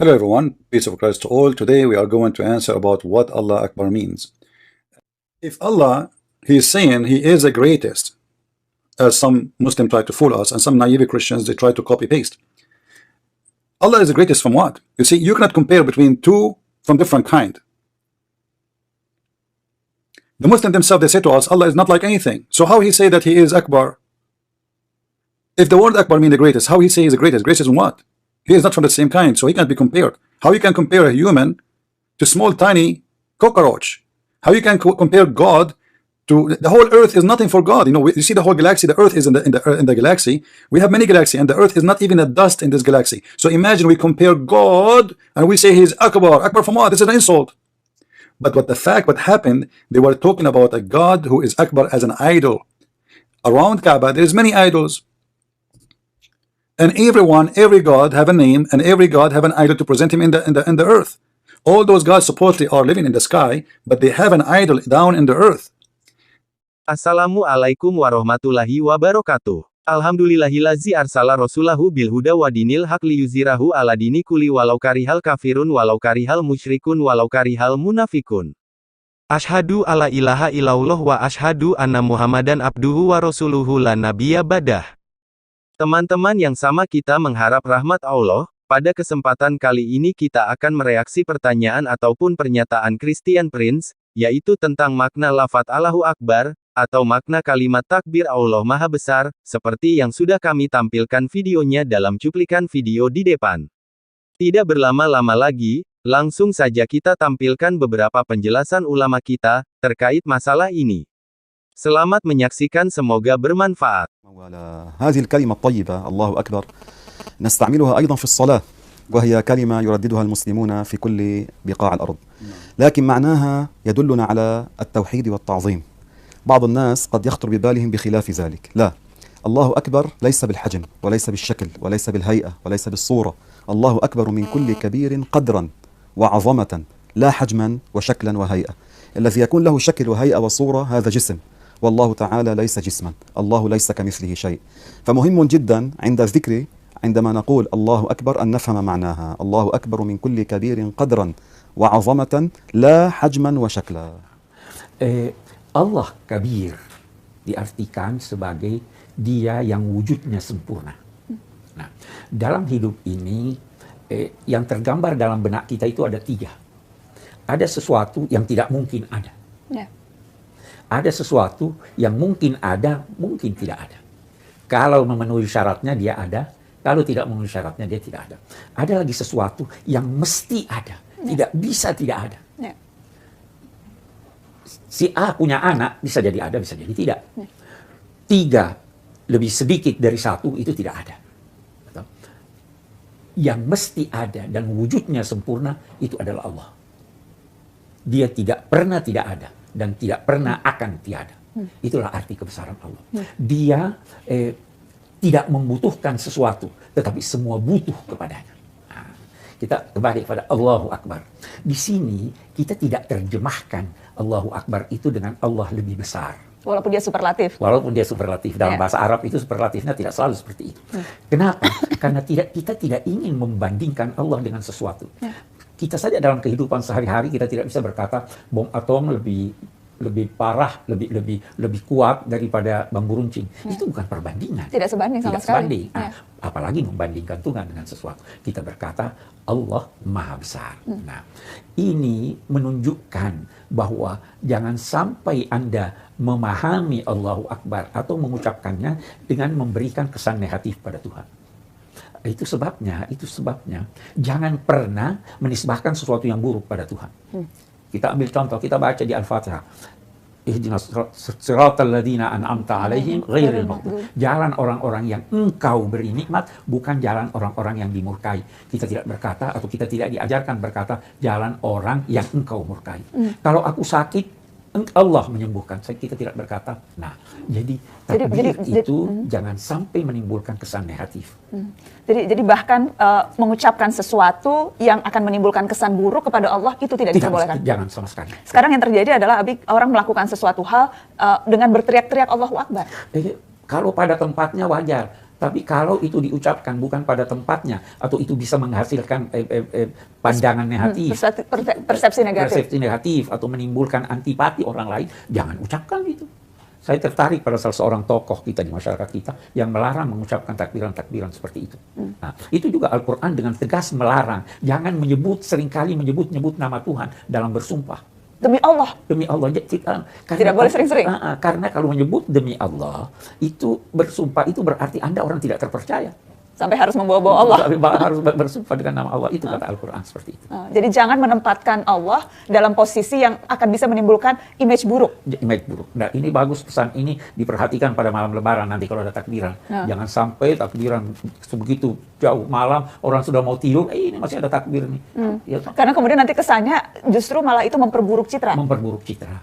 Hello everyone, peace of Christ to all. Today we are going to answer about what Allah Akbar means. If Allah, He is saying He is the greatest, as some Muslims try to fool us, and some naive Christians, they try to copy-paste. Allah is the greatest from what? You see, you cannot compare between two from different kind. The Muslims themselves, they say to us, Allah is not like anything. So how He say that He is Akbar? If the word Akbar means the greatest, how He say He is the greatest? Greatest in what? He is not from the same kind, so He can't be compared. How you can compare a human to small tiny cockroach? How you can compare God to the whole earth? Is nothing for God. You know, you see the whole galaxy, the earth is in the galaxy. We have many galaxies, and the earth is not even a dust in this galaxy. So imagine we compare God and we say He's Akbar. Akbar from what? This is an insult. But what happened, they were talking about a God who is Akbar as an idol. Around Kaaba, there's many idols. And every god have a name, and every god have an idol to present him in the earth. All those gods supposedly are living in the sky, but they have an idol down in the earth. Assalamualaikum warahmatullahi wabarakatuh. Alhamdulillahillazi arsala rasulahu bil huda wa dinil haq liyuzhirahu ala dini kulli walau karihal kafirun walau karihal musyrikun walau karihal munafikun. Ashhadu alla ilaha illallah wa ashhadu anna Muhammadan abduhu wa rasuluhu la nabiyya badah. Teman-teman yang sama, kita mengharap rahmat Allah. Pada kesempatan kali ini kita akan mereaksi pertanyaan ataupun pernyataan Christian Prince, yaitu tentang makna lafaz Allahu Akbar, atau makna kalimat takbir Allah Maha Besar, seperti yang sudah kami tampilkan videonya dalam cuplikan video di depan. Tidak berlama-lama lagi, langsung saja kita tampilkan beberapa penjelasan ulama kita, terkait masalah ini. Selamat menyaksikan, semoga bermanfaat. هذه الكلمة الطيبة الله أكبر نستعملها أيضا في الصلاة، وهي كلمة يرددها المسلمون في كل بقاع الأرض، لكن معناها يدلنا على التوحيد والتعظيم. بعض الناس قد يخطر ببالهم بخلاف ذلك. لا، الله أكبر ليس بالحجم وليس بالشكل وليس بالهيئة وليس بالصورة. الله أكبر من كل كبير قدرا وعظمة، لا حجما وشكلا وهيئة. الذي يكون له شكل وهيئة وصورة هذا جسم، والله تعالى ليس جسما، الله ليس كمثله شيء. فمهم جدا عند الذكر، عندما نقول الله أكبر، أن نفهم معناها. الله أكبر من كل كبير قدرا وعظمة لا حجما وشكلا. Allah Kabir diartikan sebagai Dia yang wujudnya sempurna. Nah, dalam hidup ini yang tergambar dalam benak kita itu ada tiga. Ada sesuatu yang tidak mungkin ada. Ya. Ada sesuatu yang mungkin ada, mungkin tidak ada. Kalau memenuhi syaratnya dia ada, kalau tidak memenuhi syaratnya dia tidak ada. Ada lagi sesuatu yang mesti ada, tidak bisa tidak ada. Ya. Si A punya anak, bisa jadi ada, bisa jadi tidak. Ya. Tiga lebih sedikit dari satu itu tidak ada. Yang mesti ada dan wujudnya sempurna itu adalah Allah. Dia tidak pernah tidak ada dan tidak pernah akan tiada. Itulah arti kebesaran Allah. Dia tidak membutuhkan sesuatu, tetapi semua butuh kepadanya. Nah, kita kembali kepada Allahu Akbar. Di sini kita tidak terjemahkan Allahu Akbar itu dengan Allah lebih besar. Walaupun dia superlatif. Walaupun dia superlatif. Dalam bahasa Arab itu superlatifnya tidak selalu seperti itu. Kenapa? Karena kita tidak ingin membandingkan Allah dengan sesuatu. Kita saja dalam kehidupan sehari-hari kita tidak bisa berkata bom atom lebih parah, lebih kuat daripada bambu runcing. Itu bukan perbandingan. Tidak sebanding sama sekali. Nah, apalagi membandingkan Tuhan dengan sesuatu. Kita berkata Allah Maha Besar. Nah, ini menunjukkan bahwa jangan sampai Anda memahami Allahu Akbar atau mengucapkannya dengan memberikan kesan negatif pada Tuhan. Itu sebabnya jangan pernah menisbahkan sesuatu yang buruk pada Tuhan. Kita ambil contoh, kita baca di Al-Fatihah. Ihdinas siratal ladzina an'amta 'alaihim ghairil maghdubi. Jalan orang-orang yang Engkau beri nikmat, bukan jalan orang-orang yang dimurkai. Kita tidak berkata atau kita tidak diajarkan berkata jalan orang yang Engkau murkai. Kalau aku sakit, Allah menyembuhkan. Kita tidak berkata. Nah, jadi takbir itu jangan sampai menimbulkan kesan negatif. Jadi bahkan mengucapkan sesuatu yang akan menimbulkan kesan buruk kepada Allah itu tidak diperbolehkan. Jangan sama sekali. Sekarang yang terjadi adalah orang melakukan sesuatu hal dengan berteriak-teriak Allahu Akbar. Kalau pada tempatnya wajar. Tapi kalau itu diucapkan bukan pada tempatnya, atau itu bisa menghasilkan pandangan negatif, persepsi negatif, atau menimbulkan antipati orang lain, jangan ucapkan itu. Saya tertarik pada salah seorang tokoh kita di masyarakat kita yang melarang mengucapkan takbiran-takbiran seperti itu. Nah, itu juga Al-Quran dengan tegas melarang. Jangan seringkali menyebut nama Tuhan dalam bersumpah. Demi Allah. Demi Allah. Tidak boleh sering-sering. Karena kalau menyebut demi Allah, itu bersumpah, itu berarti Anda orang tidak terpercaya. Sampai harus membawa-bawa Allah. Harus bersumpah dengan nama Allah. Itu kata Al-Quran seperti itu. Jadi jangan menempatkan Allah dalam posisi yang akan bisa menimbulkan image buruk. Image buruk. Nah, ini bagus, pesan ini diperhatikan pada malam Lebaran nanti kalau ada takbiran. Jangan sampai takbiran sebegitu jauh malam, orang sudah mau tidur, ini masih ada takbir nih. Ya, karena kemudian nanti kesannya justru malah itu memperburuk citra. Memperburuk citra.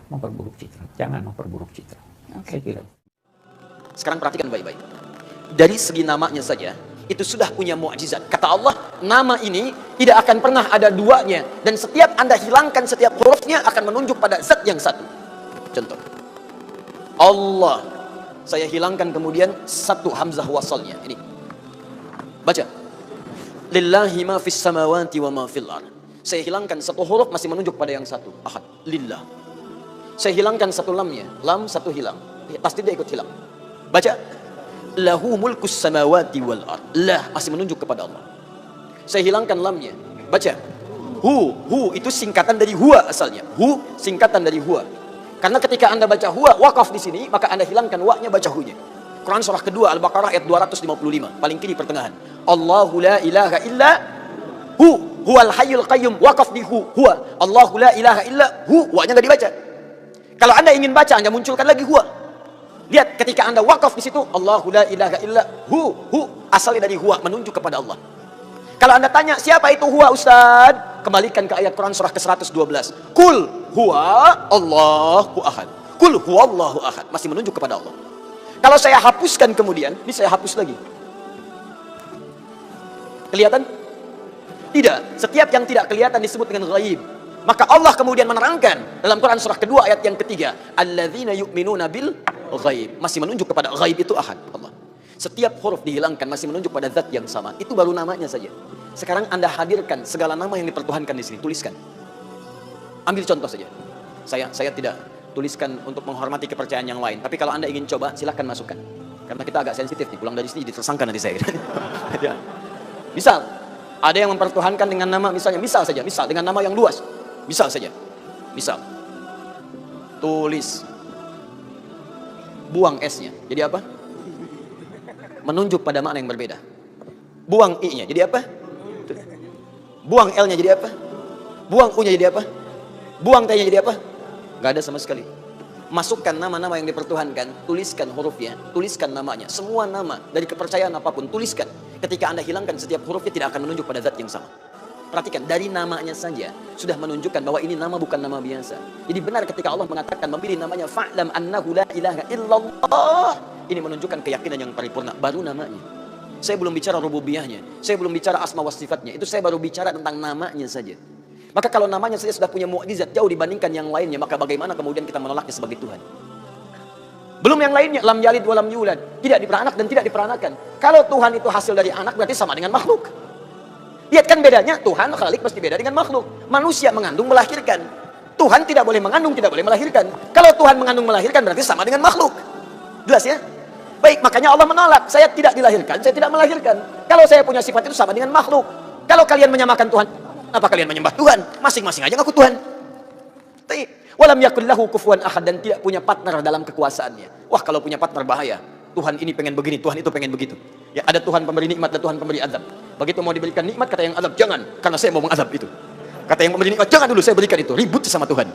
Jangan memperburuk citra. Saya kira. Sekarang perhatikan baik-baik. Dari segi namanya saja, itu sudah punya mukjizat. Kata Allah, nama ini tidak akan pernah ada duanya, dan setiap Anda hilangkan setiap hurufnya akan menunjuk pada zat yang satu. Contoh, Allah, saya hilangkan kemudian satu hamzah wasalnya. Ini, baca, lillahi ma fis samawati wa ma fil ard. Saya hilangkan satu huruf masih menunjuk pada yang satu, ahad, lillah. Saya hilangkan satu lamnya, lam satu hilang, pasti dia ikut hilang. Baca, lahu mulkus samawati wal ard. Lah masih menunjuk kepada Allah. Saya hilangkan lamnya. Baca. Hu itu singkatan dari huwa asalnya. Hu singkatan dari huwa. Karena ketika Anda baca huwa wakaf di sini, maka Anda hilangkan wa-nya, baca hu-nya. Quran surah kedua Al-Baqarah ayat 255, paling kiri pertengahan. Allahu la ilaha illa huwal hayyul qayyum, wakaf di huwa. Allahu la ilaha illa wa-nya enggak dibaca. Kalau Anda ingin baca, Anda munculkan lagi huwa. Lihat, ketika Anda wakaf di situ, Allahu la ilaha illa asalnya dari huwa, menunjuk kepada Allah. Kalau Anda tanya, siapa itu huwa Ustaz? Kembalikan ke ayat Quran surah ke-112. Kul huwa Allahu ahad. Kul huwa Allahu ahad. Masih menunjuk kepada Allah. Kalau saya hapuskan kemudian, ini saya hapus lagi. Kelihatan? Tidak. Setiap yang tidak kelihatan disebut dengan ghaib. Maka Allah kemudian menerangkan dalam Quran surah kedua ayat yang ketiga, alladzina yu'minuna bil ghaib, masih menunjuk kepada ghaib itu ahad, Allah. Setiap huruf dihilangkan masih menunjuk pada zat yang sama. Itu baru namanya saja. Sekarang Anda hadirkan segala nama yang dipertuhankan di sini, tuliskan. Ambil contoh saja. Saya tidak tuliskan untuk menghormati kepercayaan yang lain, tapi kalau Anda ingin coba silahkan masukkan. Karena kita agak sensitif nih, pulang dari sini jadi tersangka nanti saya. Ya. Misal ada yang mempertuhankan dengan nama, misalnya misal dengan nama yang luas. Misal saja, misal tulis, buang S-nya, jadi apa? Menunjuk pada makna yang berbeda. Buang I-nya, jadi apa? Buang L-nya, jadi apa? Buang U-nya, jadi apa? Buang T-nya, jadi apa? Gak ada sama sekali. Masukkan nama-nama yang dipertuhankan, tuliskan hurufnya, tuliskan namanya. Semua nama dari kepercayaan apapun, tuliskan. Ketika Anda hilangkan setiap hurufnya, tidak akan menunjuk pada zat yang sama. Perhatikan, dari namanya saja sudah menunjukkan bahwa ini nama bukan nama biasa. Jadi benar ketika Allah mengatakan memilih namanya fa'lam annahu la ilaha illallah. Ini menunjukkan keyakinan yang paripurna, baru namanya. Saya belum bicara rububiyahnya, saya belum bicara asma wa sifatnya. Itu saya baru bicara tentang namanya saja. Maka kalau namanya saja sudah punya mukjizat jauh dibandingkan yang lainnya, maka bagaimana kemudian kita menolaknya sebagai Tuhan? Belum yang lainnya, lam yalid wa lam yulad, tidak diperanak dan tidak diperanakan. Kalau Tuhan itu hasil dari anak berarti sama dengan makhluk. Lihat kan bedanya, Tuhan Khalik pasti beda dengan makhluk. Manusia mengandung melahirkan. Tuhan tidak boleh mengandung, tidak boleh melahirkan. Kalau Tuhan mengandung melahirkan berarti sama dengan makhluk. Jelas ya? Baik, makanya Allah menolak. Saya tidak dilahirkan, saya tidak melahirkan. Kalau saya punya sifat itu sama dengan makhluk. Kalau kalian menyamakan Tuhan, apa kalian menyembah Tuhan? Masing-masing aja ngaku Tuhan. Walam yakul lahu kufuwan ahad, dan tidak punya partner dalam kekuasaannya. Wah, kalau punya partner bahaya. Tuhan ini pengen begini, Tuhan itu pengen begitu. Ya, ada Tuhan pemberi nikmat, ada Tuhan pemberi azab. Begitu mau diberikan nikmat, kata yang azab, jangan, karena saya mau mengazab itu. Kata yang memberi nikmat, jangan dulu, saya berikan itu. Ribut sama Tuhan.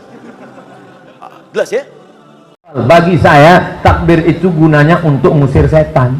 Jelas ya? Bagi saya, takbir itu gunanya untuk mengusir setan.